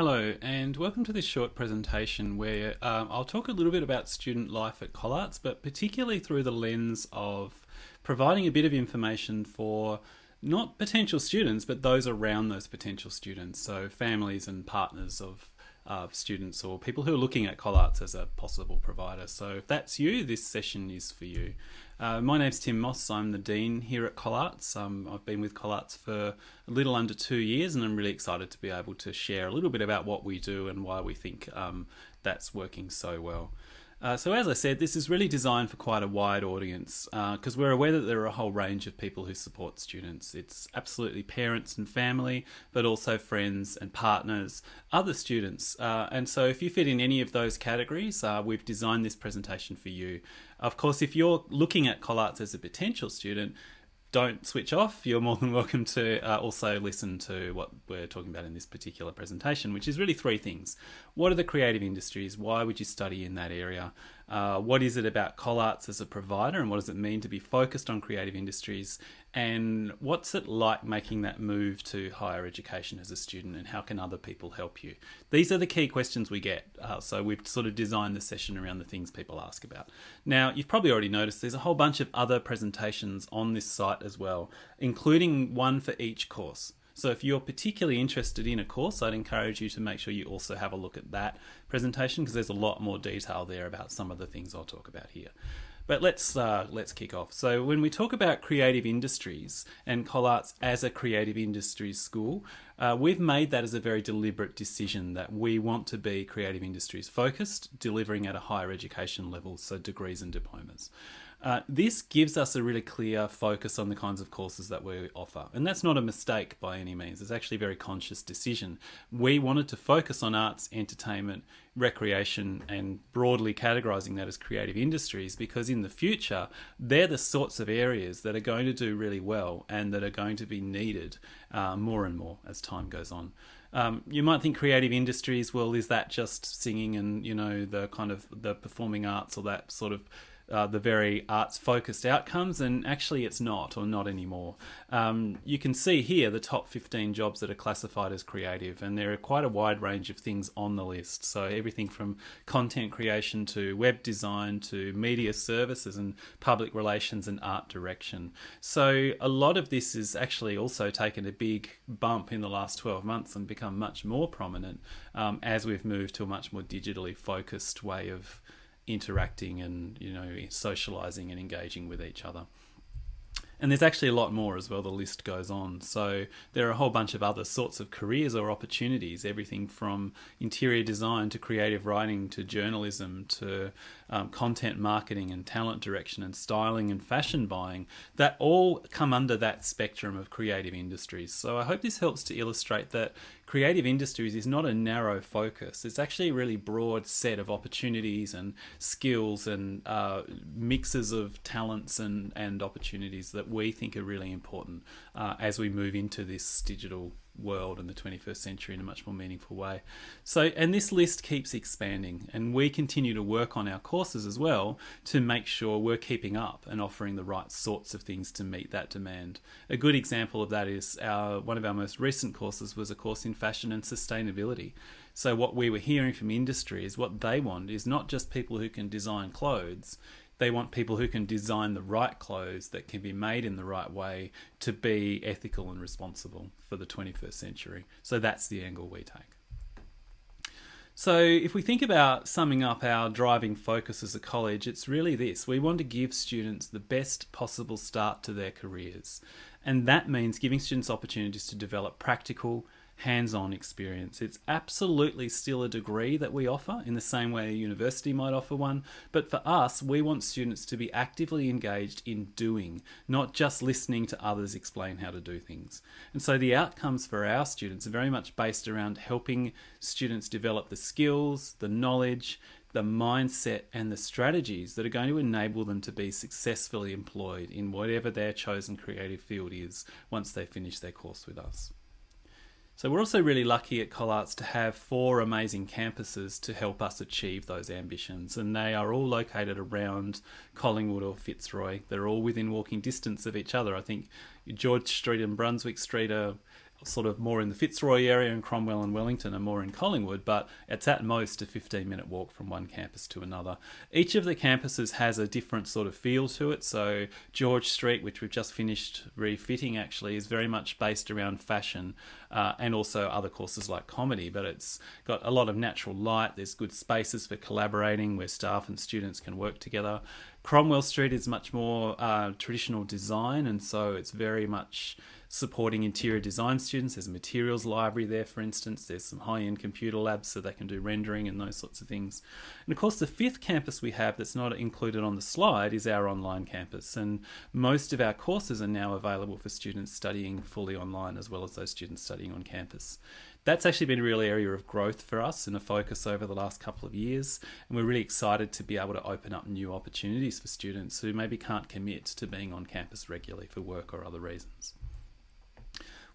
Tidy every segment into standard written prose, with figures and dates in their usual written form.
Hello, and welcome to this short presentation where I'll talk a little bit about student life at Collarts, but particularly through the lens of providing a bit of information for not potential students, but those around those potential students, so families and partners of students or people who are looking at Collarts as a possible provider. So if that's you, this session is for you. My name's Tim Moss. I'm the Dean here at Collarts. I've been with Collarts for a little under 2 years, and I'm really excited to be able to share a little bit about what we do and why we think that's working so well. So as I said, this is really designed for quite a wide audience because we're aware that there are a whole range of people who support students. It's absolutely parents and family, but also friends and partners, other students. And so if you fit in any of those categories, we've designed this presentation for you. Of course, if you're looking at Collarts as a potential student, don't switch off. You're more than welcome to also listen to what we're talking about in this particular presentation, which is really three things. What are the creative industries? Why would you study in that area? What is it about Collarts as a provider, and what does it mean to be focused on creative industries? And what's it like making that move to higher education as a student, and how can other people help you? These are the key questions we get. So we've sort of designed the session around the things people ask about. Now, you've probably already noticed there's a whole bunch of other presentations on this site as well, including one for each course. So if you're particularly interested in a course, I'd encourage you to make sure you also have a look at that presentation, because there's a lot more detail there about some of the things I'll talk about here. But let's kick off. So when we talk about creative industries and Collarts as a creative industries school, we've made that as a very deliberate decision that we want to be creative industries focused, delivering at a higher education level, so degrees and diplomas. This gives us a really clear focus on the kinds of courses that we offer. And that's not a mistake by any means. It's actually a very conscious decision. We wanted to focus on arts, entertainment, recreation, and broadly categorising that as creative industries, because in the future, they're the sorts of areas that are going to do really well and that are going to be needed more and more as time goes on. You might think creative industries, well, is that just singing and, the kind of the performing arts, or that sort of the very arts-focused outcomes? And actually it's not, or not anymore. You can see here the top 15 jobs that are classified as creative, and there are quite a wide range of things on the list. So everything from content creation to web design to media services and public relations and art direction. So a lot of this is actually also taken a big bump in the last 12 months and become much more prominent as we've moved to a much more digitally focused way of interacting and socializing and engaging with each other. And there's actually a lot more as well. The list goes on. So there are a whole bunch of other sorts of careers or opportunities, everything from interior design to creative writing to journalism to content marketing and talent direction and styling and fashion buying, that all come under that spectrum of creative industries. So I hope this helps to illustrate that creative industries is not a narrow focus. It's actually a really broad set of opportunities and skills and mixes of talents and opportunities that we think are really important as we move into this digital world in the 21st century in a much more meaningful way. So, and this list keeps expanding, and we continue to work on our courses as well to make sure we're keeping up and offering the right sorts of things to meet that demand. A good example of that is one of our most recent courses was a course in fashion and sustainability. So what we were hearing from industry is what they want is not just people who can design clothes. They want people who can design the right clothes that can be made in the right way to be ethical and responsible for the 21st century. So that's the angle we take. So if we think about summing up our driving focus as a college, it's really this. We want to give students the best possible start to their careers. And that means giving students opportunities to develop practical, hands-on experience. It's absolutely still a degree that we offer in the same way a university might offer one, but for us, we want students to be actively engaged in doing, not just listening to others explain how to do things. And so the outcomes for our students are very much based around helping students develop the skills, the knowledge, the mindset and the strategies that are going to enable them to be successfully employed in whatever their chosen creative field is once they finish their course with us. So we're also really lucky at Collarts to have 4 amazing campuses to help us achieve those ambitions, and they are all located around Collingwood or Fitzroy. They're all within walking distance of each other. I think George Street and Brunswick Street are sort of more in the Fitzroy area, and Cromwell and Wellington are more in Collingwood, but it's at most a 15-minute walk from one campus to another. Each of the campuses has a different sort of feel to it. So George Street, which we've just finished refitting actually, is very much based around fashion and also other courses like comedy, but it's got a lot of natural light. There's good spaces for collaborating where staff and students can work together. Cromwell Street is much more traditional design, and so it's very much supporting interior design students. There's a materials library there, for instance. There's some high-end computer labs so they can do rendering and those sorts of things. And of course, the fifth campus we have that's not included on the slide is our online campus. And most of our courses are now available for students studying fully online as well as those students studying on campus. That's actually been a real area of growth for us and a focus over the last couple of years. And we're really excited to be able to open up new opportunities for students who maybe can't commit to being on campus regularly for work or other reasons.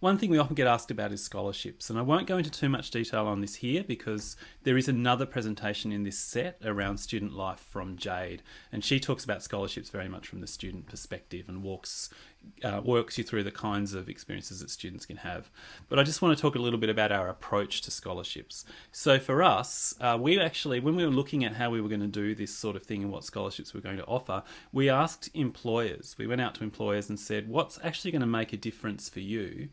One thing we often get asked about is scholarships, and I won't go into too much detail on this here because there is another presentation in this set around student life from Jade, and she talks about scholarships very much from the student perspective and works you through the kinds of experiences that students can have. But I just want to talk a little bit about our approach to scholarships. So for us, we actually, when we were looking at how we were going to do this sort of thing and what scholarships we were going to offer, we asked employers. We went out to employers and said, what's actually going to make a difference for you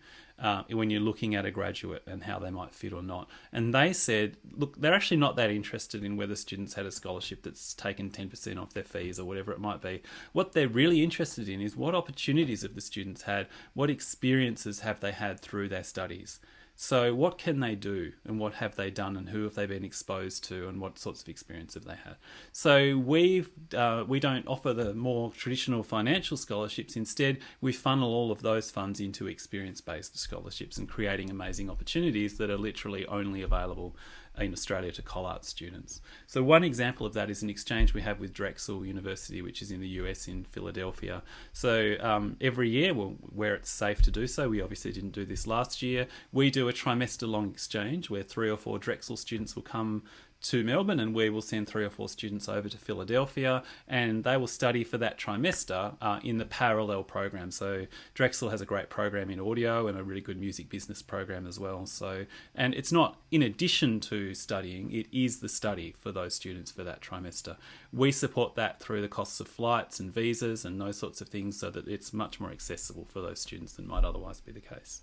when you're looking at a graduate and how they might fit or not? And they said, look, they're actually not that interested in whether students had a scholarship that's taken 10% off their fees or whatever it might be. What they're really interested in is what opportunities have the students had, what experiences have they had through their studies. So what can they do and what have they done and who have they been exposed to and what sorts of experience have they had? So we don't offer the more traditional financial scholarships. Instead, we funnel all of those funds into experience-based scholarships and creating amazing opportunities that are literally only available in Australia to Collarts students. So one example of that is an exchange we have with Drexel University, which is in the US in Philadelphia. So every year, well, where it's safe to do so, we obviously didn't do this last year, we do a trimester-long exchange where 3 or 4 Drexel students will come to Melbourne and we will send 3 or 4 students over to Philadelphia and they will study for that trimester in the parallel program. So Drexel has a great program in audio and a really good music business program as well. So, and it's not in addition to studying, it is the study for those students for that trimester. We support that through the costs of flights and visas and those sorts of things so that it's much more accessible for those students than might otherwise be the case.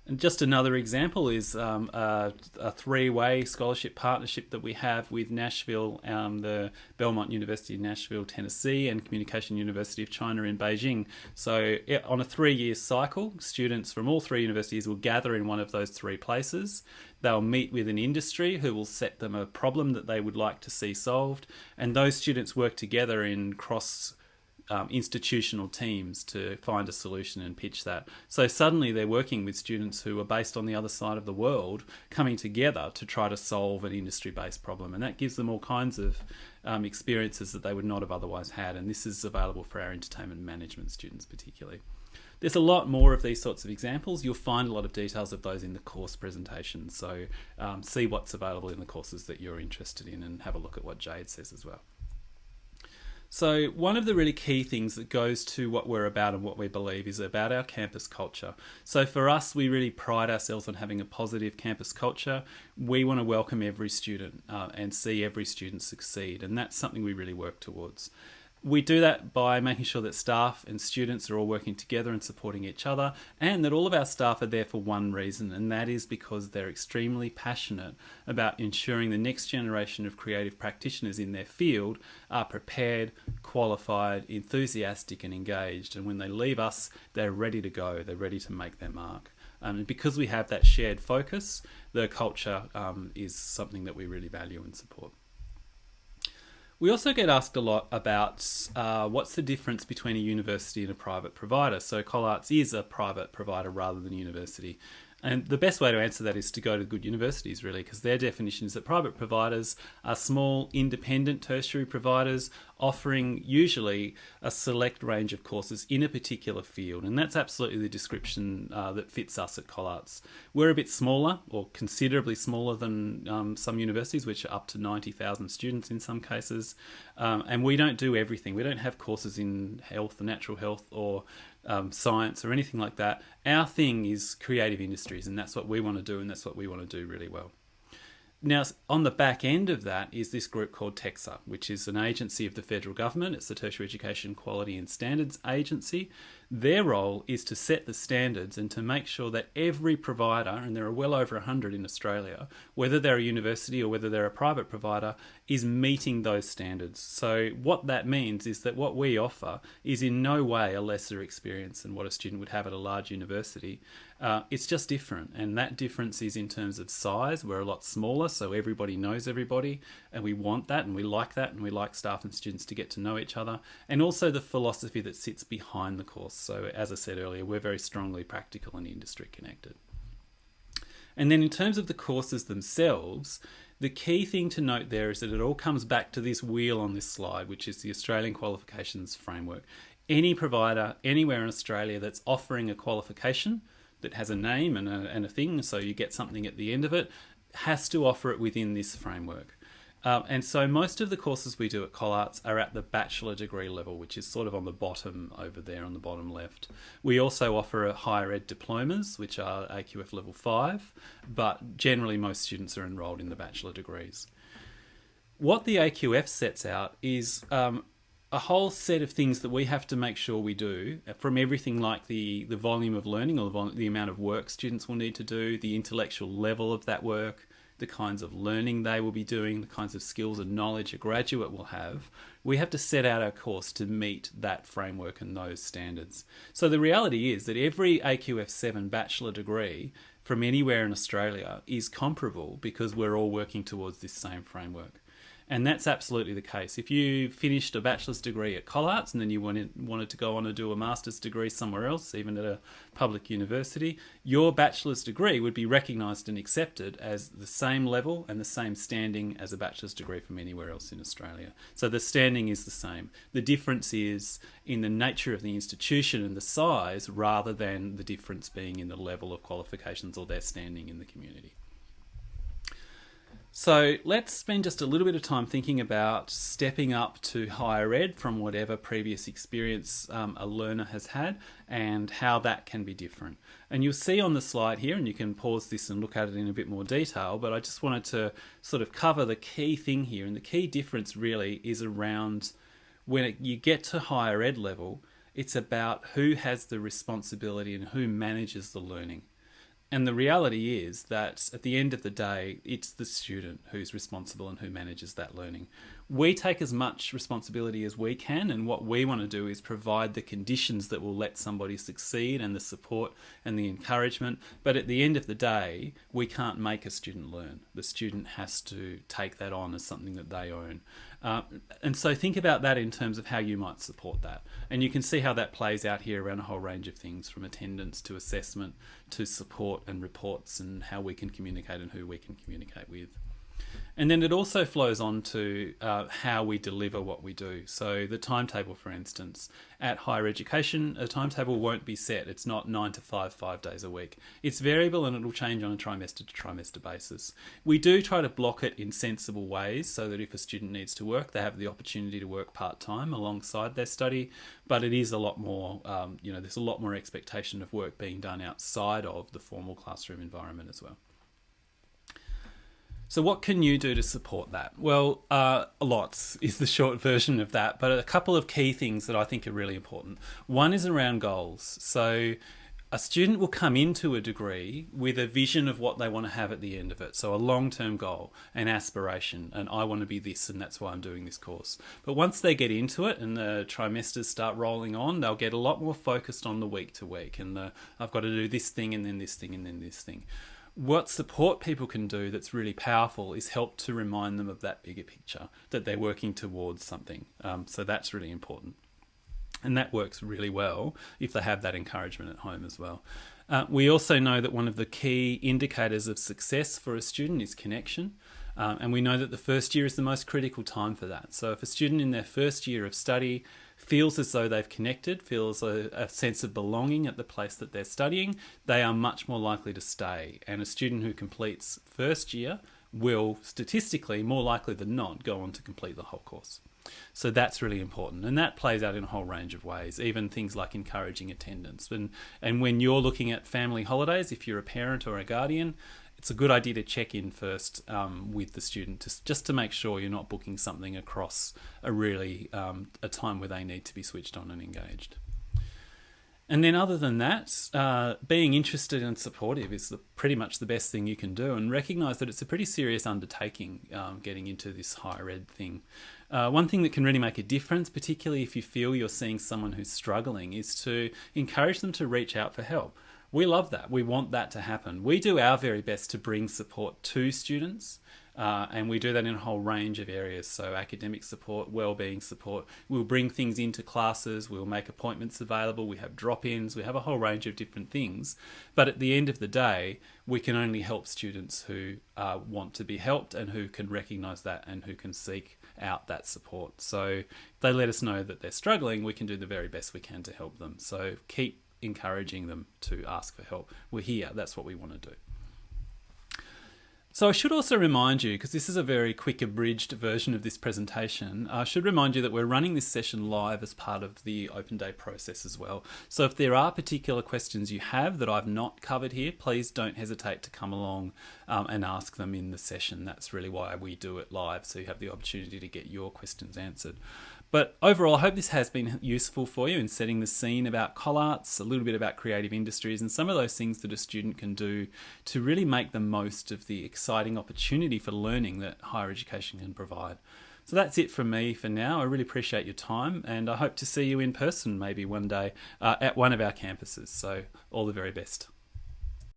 And just another example is a 3-way scholarship partnership that we have with Nashville, the Belmont University in Nashville, Tennessee, and Communication University of China in Beijing. So on a 3-year cycle, students from all 3 universities will gather in one of those 3 places. They'll meet with an industry who will set them a problem that they would like to see solved, and those students work together in institutional teams to find a solution and pitch that. So suddenly they're working with students who are based on the other side of the world, coming together to try to solve an industry-based problem. And that gives them all kinds of experiences that they would not have otherwise had. And this is available for our entertainment management students particularly. There's a lot more of these sorts of examples. You'll find a lot of details of those in the course presentation. So see what's available in the courses that you're interested in and have a look at what Jade says as well. So one of the really key things that goes to what we're about and what we believe is about our campus culture. So for us, we really pride ourselves on having a positive campus culture. We want to welcome every student and see every student succeed, and that's something we really work towards. We do that by making sure that staff and students are all working together and supporting each other, and that all of our staff are there for one reason, and that is because they're extremely passionate about ensuring the next generation of creative practitioners in their field are prepared, qualified, enthusiastic and engaged. And when they leave us, they're ready to go, they're ready to make their mark. And because we have that shared focus, the culture is something that we really value and support. We also get asked a lot about what's the difference between a university and a private provider. So Collarts is a private provider rather than a university. And the best way to answer that is to go to good universities, really, because their definition is that private providers are small, independent tertiary providers offering usually a select range of courses in a particular field. And that's absolutely the description that fits us at Collarts. We're a bit smaller, or considerably smaller than some universities, which are up to 90,000 students in some cases. And we don't do everything. We don't have courses in health, natural health, or science or anything like that. Our thing is creative industries, and that's what we want to do, and that's what we want to do really well. Now, on the back end of that is this group called TEXA, which is an agency of the federal government. It's the Tertiary Education Quality and Standards Agency. Their role is to set the standards and to make sure that every provider, and there are well over 100 in Australia, whether they're a university or whether they're a private provider, is meeting those standards. So what that means is that what we offer is in no way a lesser experience than what a student would have at a large university. It's just different, and that difference is in terms of size. We're a lot smaller, so everybody knows everybody, and we want that, and we like that, and we like staff and students to get to know each other, and also the philosophy that sits behind the course. So as I said earlier, we're very strongly practical and industry connected. And then in terms of the courses themselves, the key thing to note there is that it all comes back to this wheel on this slide, which is the Australian Qualifications Framework. Any provider anywhere in Australia that's offering a qualification that has a name and a thing, so you get something at the end of it, has to offer it within this framework. And so most of the courses we do at Collarts are at the bachelor degree level, which is sort of on the bottom over there on the bottom left. We also offer higher ed diplomas, which are AQF level 5, but generally most students are enrolled in the bachelor degrees. What the AQF sets out is a whole set of things that we have to make sure we do, from everything like the volume of learning or the amount of work students will need to do, the intellectual level of that work, the kinds of learning they will be doing, the kinds of skills and knowledge a graduate will have. We have to set out our course to meet that framework and those standards. So the reality is that every AQF 7 bachelor degree from anywhere in Australia is comparable because we're all working towards this same framework. And that's absolutely the case. If you finished a bachelor's degree at Collarts and then you wanted to go on and do a master's degree somewhere else, even at a public university, your bachelor's degree would be recognised and accepted as the same level and the same standing as a bachelor's degree from anywhere else in Australia. So the standing is the same. The difference is in the nature of the institution and the size rather than the difference being in the level of qualifications or their standing in the community. So let's spend just a little bit of time thinking about stepping up to higher ed from whatever previous experience a learner has had and how that can be different. And you'll see on the slide here, and you can pause this and look at it in a bit more detail, but I just wanted to sort of cover the key thing here. And the key difference really is around when you get to higher ed level, it's about who has the responsibility and who manages the learning. And the reality is that at the end of the day, it's the student who's responsible and who manages that learning. We take as much responsibility as we can, and what we want to do is provide the conditions that will let somebody succeed and the support and the encouragement. But at the end of the day, we can't make a student learn. The student has to take that on as something that they own. And so think about that in terms of how you might support that. And you can see how that plays out here around a whole range of things, from attendance to assessment to support and reports and how we can communicate and who we can communicate with. And then it also flows on to how we deliver what we do. So the timetable, for instance, at higher education, a timetable won't be set. It's not 9 to 5, 5 days a week. It's variable and it'll change on a trimester to trimester basis. We do try to block it in sensible ways so that if a student needs to work, they have the opportunity to work part-time alongside their study. But it is a lot more, there's a lot more expectation of work being done outside of the formal classroom environment as well. So what can you do to support that? Well, lots is the short version of that, but a couple of key things that I think are really important. One is around goals. So a student will come into a degree with a vision of what they want to have at the end of it. So a long-term goal, an aspiration, and I want to be this, and that's why I'm doing this course. But once they get into it and the trimesters start rolling on, they'll get a lot more focused on the week to week and I've got to do this thing and then this thing and then this thing. What support people can do that's really powerful is help to remind them of that bigger picture, that they're working towards something. So that's really important. And that works really well if they have that encouragement at home as well. We also know that one of the key indicators of success for a student is connection. And we know that the first year is the most critical time for that. So if a student in their first year of study feels as though they've connected, feels a sense of belonging at the place that they're studying, they are much more likely to stay. And a student who completes first year will, statistically, more likely than not, go on to complete the whole course. So that's really important. And that plays out in a whole range of ways, even things like encouraging attendance. And when you're looking at family holidays, if you're a parent or a guardian, it's a good idea to check in first with the student just to make sure you're not booking something across a time where they need to be switched on and engaged. And then other than that, being interested and supportive is pretty much the best thing you can do, and recognise that it's a pretty serious undertaking getting into this higher ed thing. One thing that can really make a difference, particularly if you feel you're seeing someone who's struggling, is to encourage them to reach out for help. We love that. We want that to happen. We do our very best to bring support to students, and we do that in a whole range of areas. So academic support, wellbeing support. We'll bring things into classes. We'll make appointments available. We have drop-ins. We have a whole range of different things. But at the end of the day, we can only help students who want to be helped and who can recognise that and who can seek out that support. So if they let us know that they're struggling, we can do the very best we can to help them. So keep encouraging them to ask for help. We're here. That's what we want to do. So I should also remind you, because this is a very quick abridged version of this presentation, I should remind you that we're running this session live as part of the open day process as well. So if there are particular questions you have that I've not covered here, please don't hesitate to come along and ask them in the session. That's really why we do it live, so you have the opportunity to get your questions answered. But overall, I hope this has been useful for you in setting the scene about Collarts, a little bit about creative industries, and some of those things that a student can do to really make the most of the exciting opportunity for learning that higher education can provide. So that's it from me for now. I really appreciate your time, and I hope to see you in person maybe one day at one of our campuses. So all the very best.